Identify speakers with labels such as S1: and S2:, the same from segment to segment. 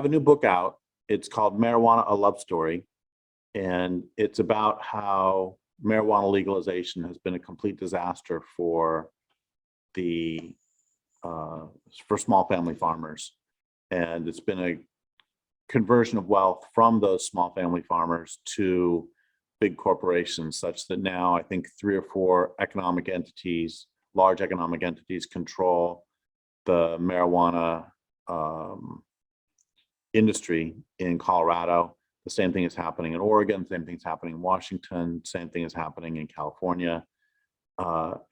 S1: have a new book out. It's called Marijuana: A Love Story, and it's about how marijuana legalization has been a complete disaster for the for small family farmers, and it's been a conversion of wealth from those small family farmers to big corporations, such that now I think 3 or 4 economic entities, large economic entities, control the marijuana industry in Colorado. The same thing is happening in Oregon, same thing is happening in Washington, same thing is happening in California.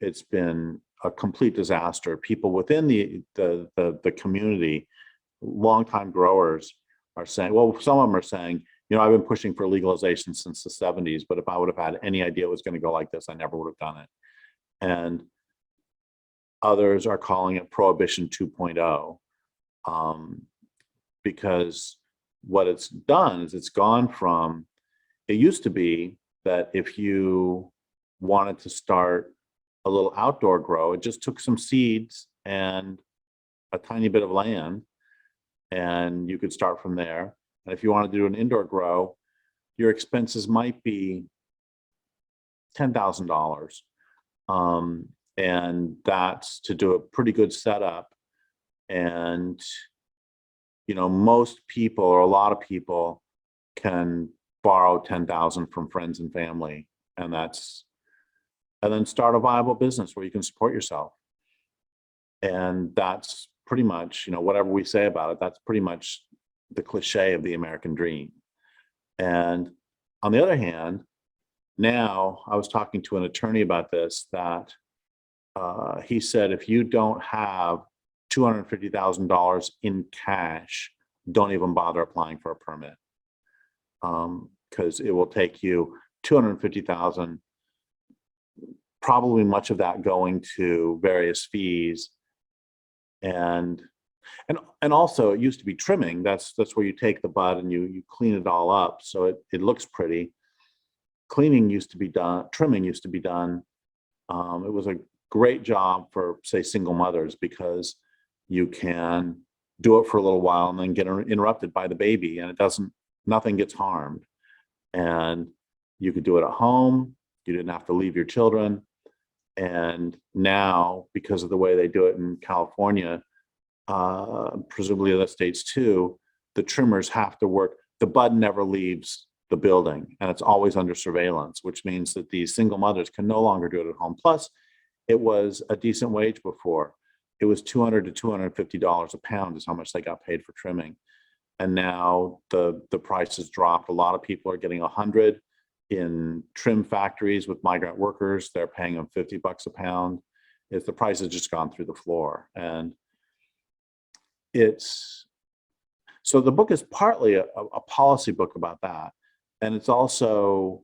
S1: It's been a complete disaster. People within the community, longtime growers, are saying, well, some of them are saying, you know, I've been pushing for legalization since the 70s, but if I would have had any idea it was going to go like this, I never would have done it. And others are calling it Prohibition 2.0, because what it's done is it's gone from, it used to be that if you wanted to start a little outdoor grow, it just took some seeds and a tiny bit of land, and you could start from there. And if you wanted to do an indoor grow, your expenses might be $10,000. And that's to do a pretty good setup. And, you know, most people, or a lot of people, can borrow $10,000 from friends and family, and then start a viable business where you can support yourself. And that's pretty much, you know, whatever we say about it, that's pretty much the cliche of the American dream. And on the other hand, now I was talking to an attorney about this, that he said, if you don't have $250,000 in cash, don't even bother applying for a permit, because it will take you $250,000, probably much of that going to various fees. And also, it used to be trimming. That's where you take the bud and you clean it all up so it looks pretty. Cleaning used to be done, trimming used to be done. It was a great job for, say, single mothers, because you can do it for a little while and then get interrupted by the baby, and nothing gets harmed. And you could do it at home. You didn't have to leave your children. And now, because of the way they do it in California, presumably other states too, the trimmers have to work. The bud never leaves the building, and it's always under surveillance, which means that these single mothers can no longer do it at home. Plus, it was a decent wage before. It was $200 to $250 a pound is how much they got paid for trimming. And now the price has dropped. A lot of people are getting $100 in trim factories with migrant workers. They're paying them $50 a pound. The price has just gone through the floor. And so the book is partly a policy book about that. And it's also,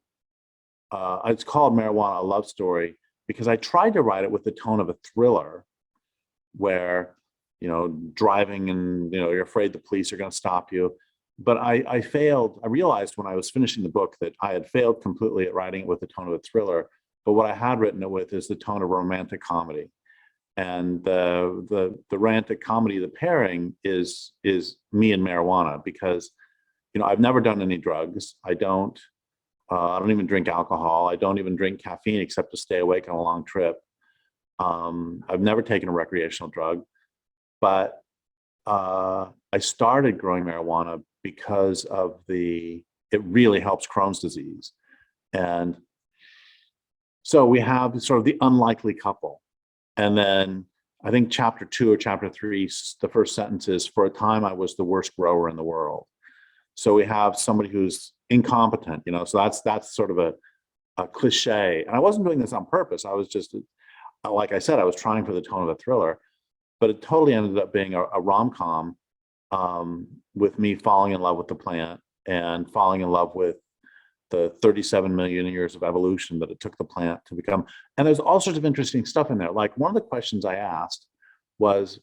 S1: it's called Marijuana: A Love Story, because I tried to write it with the tone of a thriller, where, you know, driving and, you know, you're afraid the police are going to stop you. But I failed. I realized when I was finishing the book that I had failed completely at writing it with the tone of a thriller. But what I had written it with is the tone of romantic comedy. And the romantic comedy, the pairing is me and marijuana, because, you know, I've never done any drugs. I don't even drink alcohol. I don't even drink caffeine except to stay awake on a long trip. I've never taken a recreational drug, but I started growing marijuana because of it really helps Crohn's disease. And so we have sort of the unlikely couple. And then I think chapter 2 or chapter 3, the first sentence is, for a time, I was the worst grower in the world. So we have somebody who's incompetent, you know, so that's sort of a cliche. And I wasn't doing this on purpose. I was just, like I said, I was trying for the tone of a thriller, but it totally ended up being a rom-com, with me falling in love with the plant and falling in love with the 37 million years of evolution that it took the plant to become. And there's all sorts of interesting stuff in there. Like, one of the questions I asked was,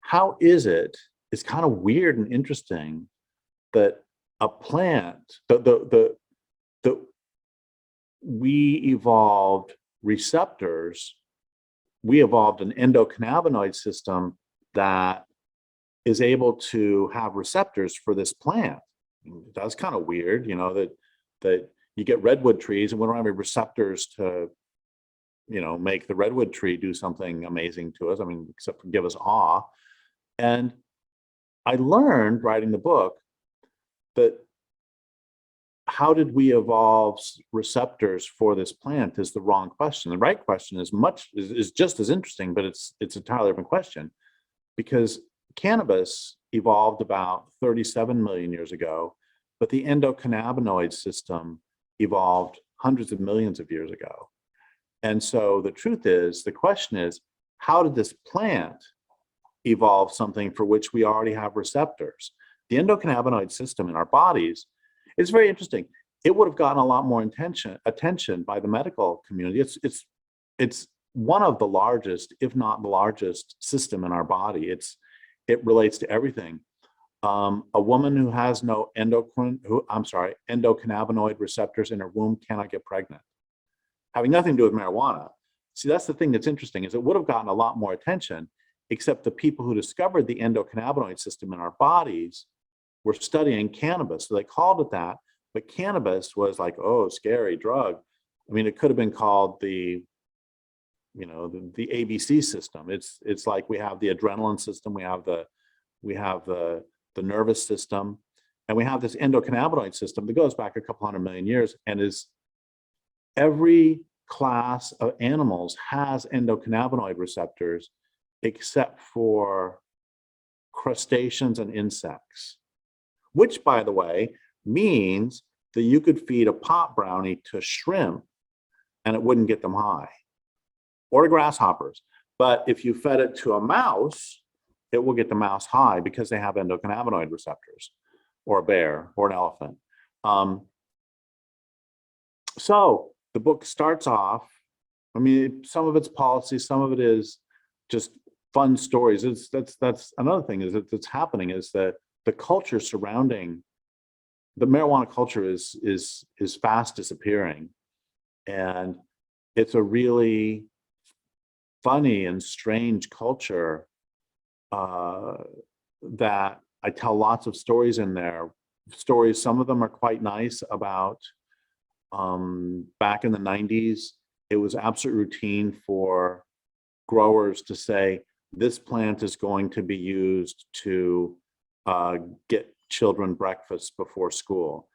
S1: how is it, it's kind of weird and interesting that a plant, we evolved receptors, we evolved an endocannabinoid system that is able to have receptors for this plant. That's kind of weird, you know, that you get redwood trees and we don't have any receptors to, you know, make the redwood tree do something amazing to us. I mean, except for give us awe. And I learned writing the book that how did we evolve receptors for this plant is the wrong question. The right question is just as interesting, but it's an entirely different question, because cannabis evolved about 37 million years ago, but the endocannabinoid system evolved hundreds of millions of years ago. And so the truth is, the question is, how did this plant evolve something for which we already have receptors? The endocannabinoid system in our bodies is very interesting. It would have gotten a lot more attention by the medical community. It's one of the largest, if not the largest, system in our body. It relates to everything. A woman who has no endocannabinoid receptors in her womb cannot get pregnant, having nothing to do with marijuana. See, that's the thing that's interesting, is it would have gotten a lot more attention, except the people who discovered the endocannabinoid system in our bodies were studying cannabis. So they called it that, but cannabis was like, oh, scary drug. I mean, it could have been called the ABC system. It's like we have the adrenaline system, we have the nervous system, and we have this endocannabinoid system that goes back a couple 100 million years, and is every class of animals has endocannabinoid receptors except for crustaceans and insects, which, by the way, means that you could feed a pot brownie to shrimp and it wouldn't get them high, or to grasshoppers. But if you fed it to a mouse, it will get the mouse high because they have endocannabinoid receptors, or a bear, or an elephant. So the book starts off, I mean, some of it's policy, some of it is just fun stories. That's another thing is that's happening, is that the culture surrounding the marijuana culture is fast disappearing. And it's a really funny and strange culture that I tell lots of stories in there. Stories, some of them are quite nice, about back in the 90s, it was absolute routine for growers to say, this plant is going to be used to get children breakfast before school.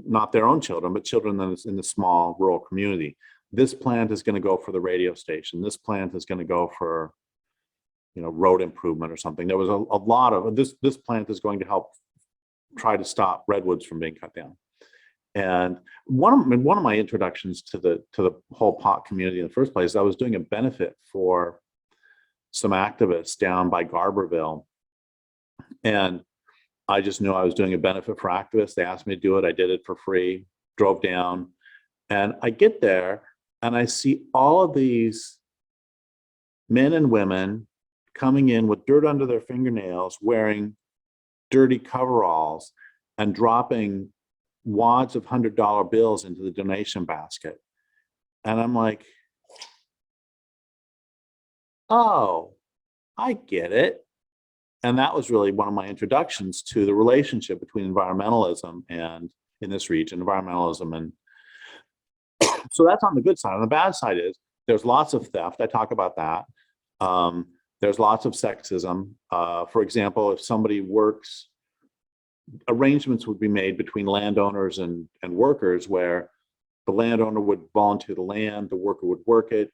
S1: Not their own children, but children that in the small rural community. This plant is going to go for the radio station. This plant is going to go for, road improvement or something. There was a lot of this plant is going to help try to stop redwoods from being cut down. And one of my introductions to the whole pot community in the first place, I was doing a benefit for some activists down by Garberville, and I just knew I was doing a benefit for activists. They asked me to do it. I did it for free, drove down, and I get there and I see all of these men and women coming in with dirt under their fingernails, wearing dirty coveralls, and dropping wads of $100 bills into the donation basket. And I'm like, oh, I get it. And that was really one of my introductions to the relationship between environmentalism and, in this region, environmentalism. And so that's on the good side. On the bad side is there's lots of theft. I talk about that. There's lots of sexism. For example, if somebody works, arrangements would be made between landowners and workers where the landowner would volunteer the land, the worker would work it.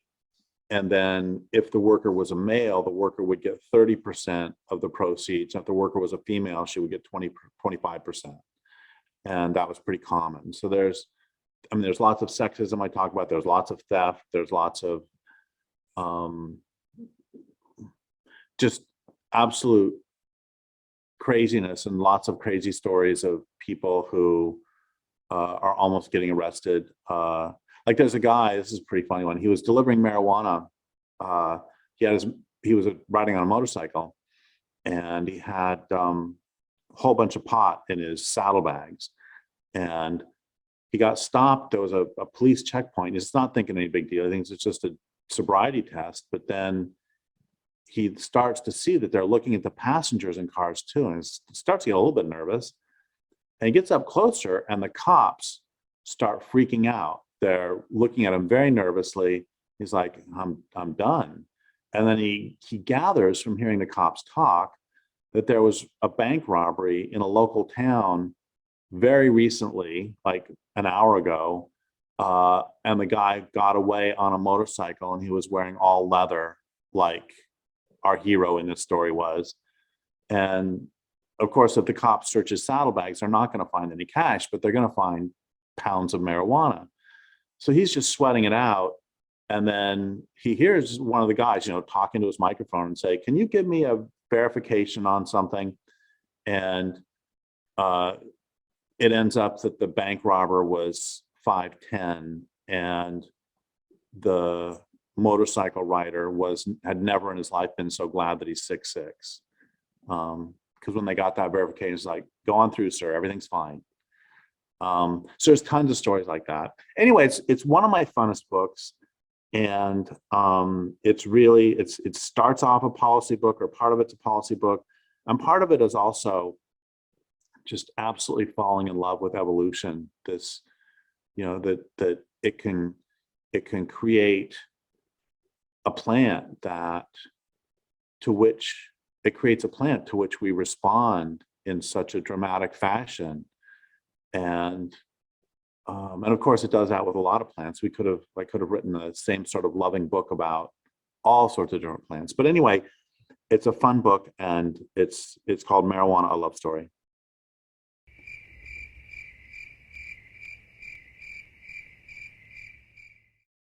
S1: And then if the worker was a male, the worker would get 30% of the proceeds. If the worker was a female, she would get 25%. And that was pretty common. So there's lots of sexism I talk about. There's lots of theft. There's lots of just absolute craziness, and lots of crazy stories of people who are almost getting arrested. Like there's a guy, this is a pretty funny one. He was delivering marijuana. He was riding on a motorcycle, and he had a whole bunch of pot in his saddlebags. And he got stopped. There was a police checkpoint. He's not thinking any big deal. He thinks it's just a sobriety test. But then he starts to see that they're looking at the passengers in cars too, and he starts to get a little bit nervous. And he gets up closer, and the cops start freaking out. They're looking at him very nervously. He's like, I'm done. And then he gathers from hearing the cops talk that there was a bank robbery in a local town very recently, like an hour ago, and the guy got away on a motorcycle, and he was wearing all leather, like our hero in this story was. And of course, if the cops search his saddlebags, they're not going to find any cash, but they're going to find pounds of marijuana. So he's just sweating it out. And then he hears one of the guys, talking to his microphone and say, "Can you give me a verification on something?" And it ends up that the bank robber was 5'10", and the motorcycle rider had never in his life been so glad that he's 6'6". Because when they got that verification, it's like, "Go on through, sir. Everything's fine." So there's tons of stories like that. Anyway, it's one of my funnest books. And it starts off a policy book, or part of it's a policy book. And part of it is also just absolutely falling in love with evolution. This, that it can create a plant to which we respond in such a dramatic fashion. And of course, it does that with a lot of plants. I could have written the same sort of loving book about all sorts of different plants. But anyway, it's a fun book, and it's called Marijuana: A Love Story.